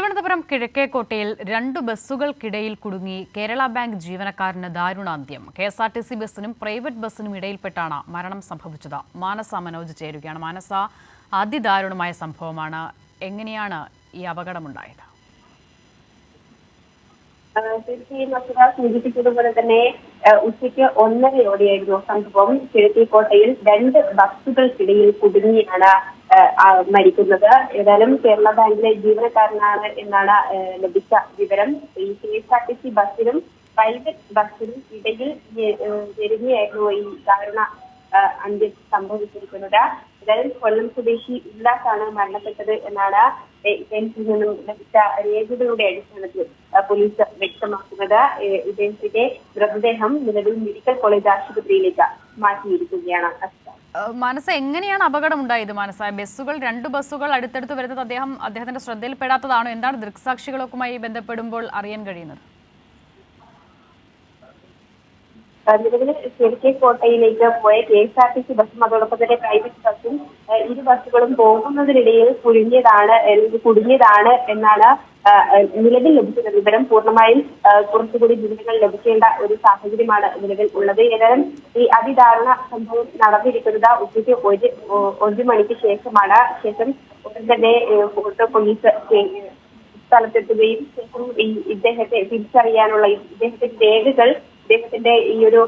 തിരുവനന്തപുരം കിഴക്കേക്കോട്ടയിൽ 2 ബസ്സുകൾക്കിടയിൽ കുടുങ്ങി കേരള ബാങ്ക് ജീവനക്കാരന് ദാരുണാന്ത്യം. കെഎസ്ആർടിസി ബസ്സിനും പ്രൈവറ്റ് ബസ്സിനും ഇടയിൽപ്പെട്ടാണ് മരണം സംഭവിച്ചത്. മാനസ മനോജ് ചേരുകയാണ്. മാനസ, അതിദാരുണമായ സംഭവമാണ്. എങ്ങനെയാണ് ഈ അപകടമുണ്ടായത്? സൂചിപ്പിച്ചതുപോലെ തന്നെ ഉച്ചയ്ക്ക് 1:30 സംഭവം. കിഴക്കേക്കോട്ടയിൽ 2 ബസ്സുകൾക്കിടയിൽ കുടുങ്ങിയാണ് മരിക്കുന്നത്. ഏതായാലും കേരള ബാങ്കിലെ ജീവനക്കാരനാണ് എന്നാണ് ലഭിച്ച വിവരം. ഈ കെഎസ്ആർടിസി ബസ്സിനും പ്രൈവറ്റ് ബസ്സിനും ഇടയിൽ ഞെരുങ്ങിയായിരുന്നു ഈ ദാരുണ അന്ത്യം സംഭവിച്ചിരിക്കുന്നത്. ഏതായാലും കൊല്ലം സ്വദേശി ഉല്ലാസാണ് മരണപ്പെട്ടത് എന്നാണ് ഇദ്ദേഹത്തിൽ നിന്നും ലഭിച്ച രേഖകളുടെ അടിസ്ഥാനത്തിൽ പോലീസ് വ്യക്തമാക്കുന്നത്. ഇദ്ദേഹത്തിന്റെ മൃതദേഹം നിലവിൽ മെഡിക്കൽ കോളേജ് ആശുപത്രിയിലേക്ക് മാറ്റിയിരിക്കുകയാണ്. മനസ്സ, എങ്ങനെയാണ് അപകടം ഉണ്ടായത്? മനസ്സ, 2 ബസ്സുകൾ അടുത്തടുത്ത് വരുന്നത് അദ്ദേഹത്തിന്റെ ശ്രദ്ധയിൽപ്പെടാത്തതാണോ? എന്താണ് ദൃക്സാക്ഷികളൊക്കെയുമായി ബന്ധപ്പെടുമ്പോൾ അറിയാൻ കഴിയുന്നത്? നിലവിൽ കിഴക്കേക്കോട്ടയിലേക്ക് പോയ കെഎസ്ആർടിസി ബസ്സും അതോടൊപ്പം തന്നെ പ്രൈവറ്റ് ബസ്സും 2 ബസ്സുകളും പോകുന്നതിനിടയിൽ കുടുങ്ങിയതാണ് എന്നാണ് നിലവിൽ ലഭിക്കുന്ന വിവരം. പൂർണ്ണമായും കുറച്ചുകൂടി വിവരങ്ങൾ ലഭിക്കേണ്ട ഒരു സാഹചര്യമാണ് നിലവിൽ ഉള്ളത്. ഏതായാലും ഈ അതിദാരുണ സംഭവം നടന്നിരിക്കുന്നത് ഉച്ചയ്ക്ക് 1 മണിക്ക് ശേഷമാണ്. ഉടൻ തന്നെ പോലീസ് സ്ഥലത്തെത്തുകയും ശേഷം ഇദ്ദേഹത്തെ തിരിച്ചറിയാനുള്ള ഇദ്ദേഹത്തിന്റെ രേഖകൾ, ഇദ്ദേഹത്തിന്റെ ഈ ഒരു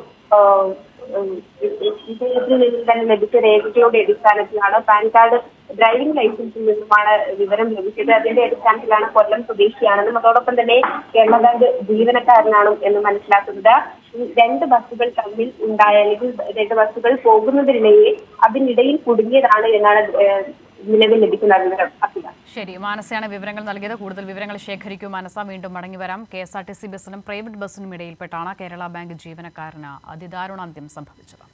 ഇദ്ദേഹത്തിൽ നിന്നും തന്നെ ലഭിച്ച രേഖകളുടെ അടിസ്ഥാനത്തിലാണ് പാൻ കാർഡ്, ഡ്രൈവിംഗ് ലൈസൻസിൽ നിന്നുമാണ് വിവരം ലഭിച്ചത്. അതിന്റെ അടിസ്ഥാനത്തിലാണ് കൊല്ലം സ്വദേശിയാണെന്നും അതോടൊപ്പം തന്നെ കേരള ബാങ്ക് ജീവനക്കാരനാണ് എന്ന് മനസ്സിലാക്കുന്നത്. 2 ബസ്സുകൾ തമ്മിൽ ഉണ്ടായ, അല്ലെങ്കിൽ 2 ബസ്സുകൾ പോകുന്നതിനിടയിൽ അതിനിടയിൽ കുടുങ്ങിയതാണ് എന്നാണ് നിലവിൽ ലഭിക്കുന്ന വിവരം. ശരി, മാനസയാണ് വിവരങ്ങൾ നൽകിയത്. കൂടുതൽ വിവരങ്ങൾ ശേഖരിക്കും മാനസ. വീണ്ടും മടങ്ങി വരാം. കെഎസ്ആർടിസി ബസ്സിനും പ്രൈവറ്റ് ബസ്സിനും ഇടയിൽപ്പെട്ടാണ് കേരള ബാങ്ക് ജീവനക്കാരന് അതിദാരുണാന്ത്യം സംഭവിച്ചത്.